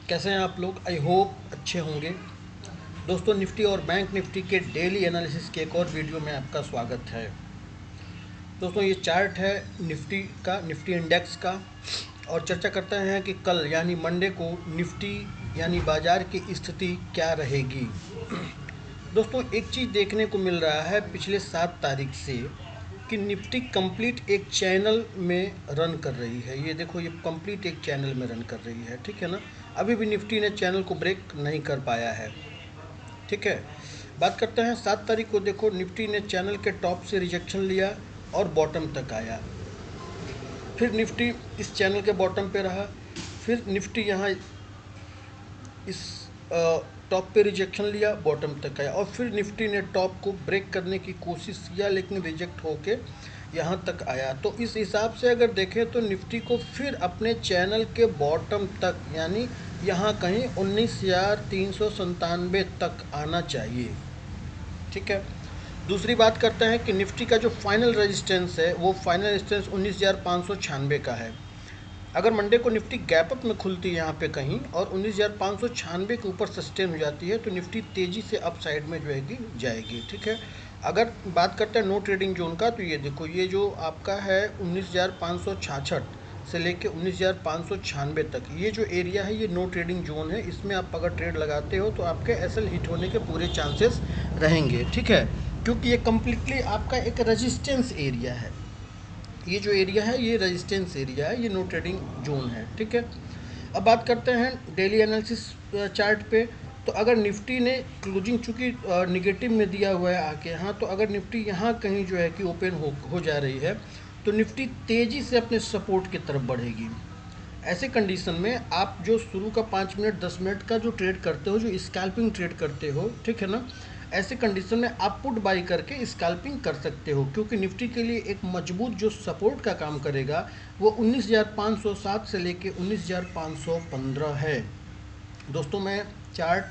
कैसे हैं आप लोग। आई होप अच्छे होंगे। दोस्तों, निफ्टी और बैंक निफ्टी के डेली एनालिसिस के एक और वीडियो में आपका स्वागत है। दोस्तों, ये चार्ट है निफ्टी का, निफ्टी इंडेक्स का, और चर्चा करते हैं कि कल यानी मंडे को निफ्टी यानी बाजार की स्थिति क्या रहेगी। दोस्तों, एक चीज़ देखने को मिल रहा है पिछले 7 तारीख से कि निफ्टी कंप्लीट एक चैनल में रन कर रही है। ये देखो, ये कंप्लीट एक चैनल में रन कर रही है, ठीक है ना। अभी भी निफ्टी ने चैनल को ब्रेक नहीं कर पाया है, ठीक है। बात करते हैं 7 तारीख को। देखो, निफ्टी ने चैनल के टॉप से रिजेक्शन लिया और बॉटम तक आया। फिर निफ्टी इस चैनल के बॉटम पे रहा। फिर निफ्टी यहाँ इस टॉप पे रिजेक्शन लिया, बॉटम तक आया, और फिर निफ्टी ने टॉप को ब्रेक करने की कोशिश किया लेकिन रिजेक्ट होके यहाँ तक आया। तो इस हिसाब से अगर देखें तो निफ्टी को फिर अपने चैनल के बॉटम तक यानी यहाँ कहीं 19,397 तक आना चाहिए, ठीक है। दूसरी बात करते हैं कि निफ्टी का जो फाइनल रेजिस्टेंस है वो फाइनल रेजिस्टेंस 19,596 का है। अगर मंडे को निफ्टी गैप अप में खुलती है यहाँ पे कहीं और 19,596 के ऊपर सस्टेन हो जाती है तो निफ्टी तेज़ी से अप साइड में जो है जाएगी, ठीक है। अगर बात करते हैं नो ट्रेडिंग जोन का, तो ये देखो, ये जो आपका है 19,566 से लेके 19,596 तक, ये जो एरिया है ये नो ट्रेडिंग जोन है। इसमें आप अगर ट्रेड लगाते हो तो आपके एसएल हिट होने के पूरे चांसेस रहेंगे, ठीक है, क्योंकि ये कम्प्लीटली आपका एक रेजिस्टेंस एरिया है। ये जो एरिया है ये रेजिस्टेंस एरिया है, ये नो ट्रेडिंग जोन है, ठीक है। अब बात करते हैं डेली एनालिसिस चार्ट पे। तो अगर निफ्टी ने क्लोजिंग चूँकि निगेटिव में दिया हुआ है आके यहाँ, तो अगर निफ्टी यहाँ कहीं जो है कि ओपन हो जा रही है तो निफ्टी तेज़ी से अपने सपोर्ट की तरफ बढ़ेगी। ऐसे कंडीशन में आप जो शुरू का 5 मिनट 10 मिनट का जो ट्रेड करते हो, जो स्कैल्पिंग ट्रेड करते हो, ठीक है ना, ऐसे कंडीशन में आप पुट बाई करके स्कैल्पिंग कर सकते हो, क्योंकि निफ्टी के लिए एक मजबूत जो सपोर्ट का काम करेगा वो 19,507 से लेके 19,515 है। दोस्तों, मैं चार्ट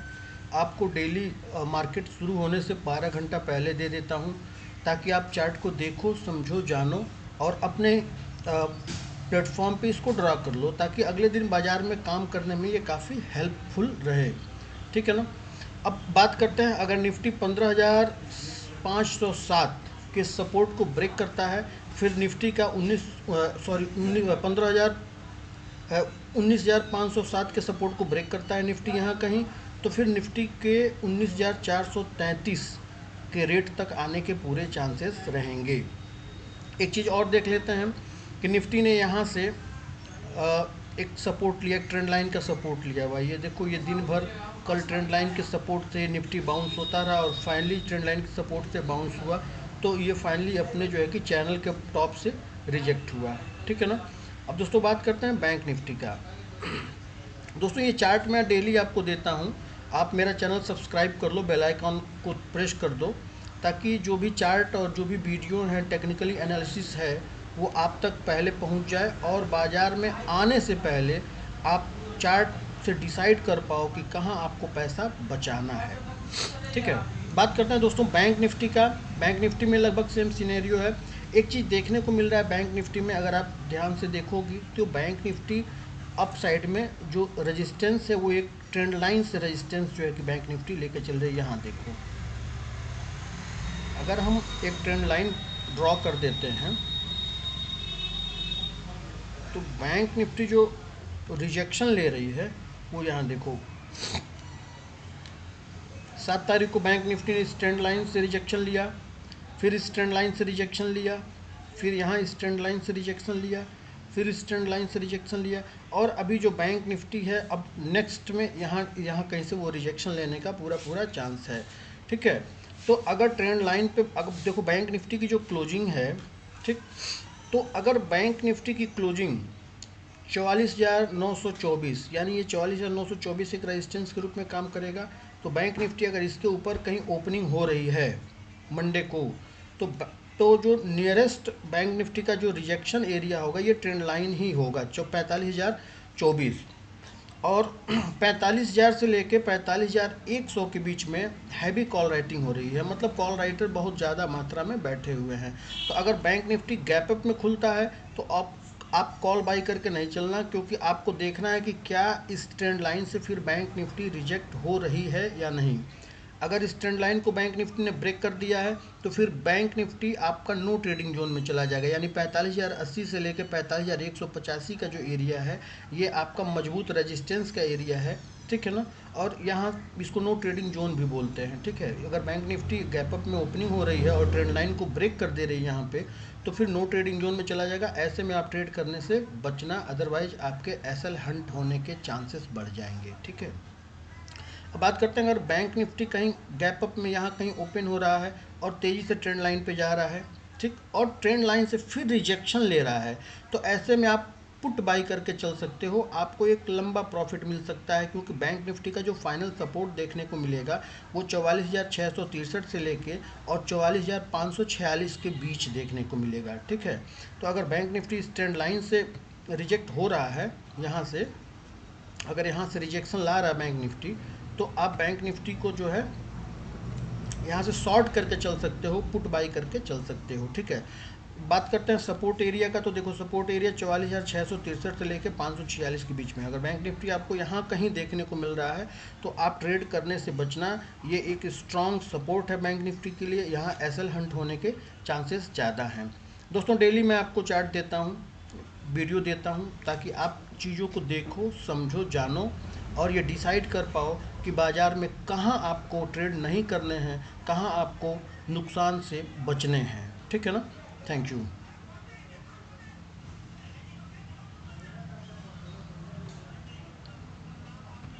आपको डेली मार्केट शुरू होने से 12 घंटा पहले दे देता हूँ ताकि आप चार्ट को देखो, समझो, जानो और अपने प्लेटफॉर्म पे इसको ड्रा कर लो ताकि अगले दिन बाज़ार में काम करने में ये काफ़ी हेल्पफुल रहे, ठीक है ना। अब बात करते हैं, अगर निफ्टी 15,507 के सपोर्ट को ब्रेक करता है, फिर निफ्टी का 19,507 के सपोर्ट को ब्रेक करता है निफ्टी यहाँ कहीं, तो फिर निफ्टी के 19,433 के रेट तक आने के पूरे चांसेस रहेंगे। एक चीज़ और देख लेते हैं कि निफ्टी ने यहाँ से एक सपोर्ट लिया, एक ट्रेंड लाइन का सपोर्ट लिया हुआ। ये देखो, ये दिन भर कल ट्रेंड लाइन के सपोर्ट से निफ्टी बाउंस होता रहा और फाइनली ट्रेंड लाइन के सपोर्ट से बाउंस हुआ, तो ये फाइनली अपने जो है कि चैनल के टॉप से रिजेक्ट हुआ, ठीक है ना। अब दोस्तों बात करते हैं बैंक निफ्टी का। दोस्तों, ये चार्ट मैं डेली आपको देता हूँ। आप मेरा चैनल सब्सक्राइब कर लो, बेल आइकन को प्रेस कर दो ताकि जो भी चार्ट और जो भी वीडियो हैं, टेक्निकली एनालिसिस है, वो आप तक पहले पहुंच जाए और बाज़ार में आने से पहले आप चार्ट से डिसाइड कर पाओ कि कहां आपको पैसा बचाना है, ठीक है। बात करते हैं दोस्तों बैंक निफ्टी का। बैंक निफ्टी में लगभग सेम सिनेरियो है। एक चीज़ देखने को मिल रहा है बैंक निफ्टी में, अगर आप ध्यान से देखोगी तो बैंक निफ्टी अप साइड में जो रेजिस्टेंस है वो एक ट्रेंड लाइन से रेजिस्टेंस जो है कि बैंक निफ्टी लेके चल रही है। यहाँ देखो, अगर हम एक ट्रेंड लाइन ड्रॉ कर देते हैं तो बैंक निफ्टी जो रिजेक्शन ले रही है वो यहाँ देखो, 7 तारीख को बैंक निफ्टी ने इस ट्रेंड लाइन से रिजेक्शन लिया, फिर इस ट्रेंड लाइन से रिजेक्शन लिया, फिर यहाँ इस ट्रेंड लाइन से रिजेक्शन लिया, फिर इस ट्रेंड लाइन से रिजेक्शन लिया, और अभी जो बैंक निफ्टी है अब नेक्स्ट में यहाँ कहीं से वो रिजेक्शन लेने का पूरा चांस है, ठीक है। तो अगर ट्रेंड लाइन पे अगर देखो बैंक निफ्टी की जो क्लोजिंग है, ठीक, तो अगर बैंक निफ्टी की क्लोजिंग 44,924 यानी ये 44,924 एक रेजिस्टेंस के रूप में काम करेगा, तो बैंक निफ्टी अगर इसके ऊपर कहीं ओपनिंग हो रही है मंडे को, तो जो नियरेस्ट बैंक निफ्टी का जो रिजेक्शन एरिया होगा ये ट्रेंड लाइन ही होगा, जो 45,024, और 45,000 से लेके 45,100 के बीच में हैवी कॉल राइटिंग हो रही है, मतलब कॉल राइटर बहुत ज़्यादा मात्रा में बैठे हुए हैं। तो अगर बैंक निफ्टी गैप अप में खुलता है तो आप कॉल बाई करके नहीं चलना, क्योंकि आपको देखना है कि क्या इस ट्रेंड लाइन से फिर बैंक निफ्टी रिजेक्ट हो रही है या नहीं। अगर इस ट्रेंड लाइन को बैंक निफ्टी ने ब्रेक कर दिया है तो फिर बैंक निफ्टी आपका नो ट्रेडिंग जोन में चला जाएगा, यानी 45,080 से लेकर 45,185 का जो एरिया है ये आपका मजबूत रेजिस्टेंस का एरिया है, ठीक है ना। और यहाँ इसको नो ट्रेडिंग जोन भी बोलते हैं, ठीक है। अगर बैंक निफ्टी गैप अप में ओपनिंग हो रही है और ट्रेंड लाइन को ब्रेक कर दे रही है यहाँ पे, तो फिर नो ट्रेडिंग जोन में चला जाएगा। ऐसे में आप ट्रेड करने से बचना, अदरवाइज आपके एसएल हंट होने के चांसेस बढ़ जाएंगे, ठीक है। अब बात करते हैं, अगर बैंक निफ्टी कहीं गैप अप में यहाँ कहीं ओपन हो रहा है और तेज़ी से ट्रेंड लाइन पे जा रहा है, ठीक, और ट्रेंड लाइन से फिर रिजेक्शन ले रहा है, तो ऐसे में आप पुट बाई करके चल सकते हो। आपको एक लंबा प्रॉफिट मिल सकता है, क्योंकि बैंक निफ्टी का जो फाइनल सपोर्ट देखने को मिलेगा वो 44,663 से लेके और 44,546 के बीच देखने को मिलेगा, ठीक है। तो अगर बैंक निफ्टी इस ट्रेंड लाइन से रिजेक्ट हो रहा है, यहाँ से अगर यहाँ से रिजेक्शन ला रहा है बैंक निफ्टी, तो आप बैंक निफ्टी को जो है यहाँ से शॉर्ट करके चल सकते हो, पुट बाई करके चल सकते हो, ठीक है। बात करते हैं सपोर्ट एरिया का, तो देखो सपोर्ट एरिया 44,663 से लेकर 546 के बीच में। अगर बैंक निफ्टी आपको यहाँ कहीं देखने को मिल रहा है तो आप ट्रेड करने से बचना। ये एक स्ट्रॉन्ग सपोर्ट है बैंक निफ्टी के लिए, यहाँ एसएल हंट होने के चांसेस ज़्यादा हैं। दोस्तों डेली मैं आपको चार्ट देता हूँ, वीडियो देता हूँ, ताकि आप चीज़ों को देखो, समझो, जानो और ये डिसाइड कर पाओ कि बाज़ार में कहाँ आपको ट्रेड नहीं करने हैं, कहाँ आपको नुकसान से बचने हैं, ठीक है ना। Thank you.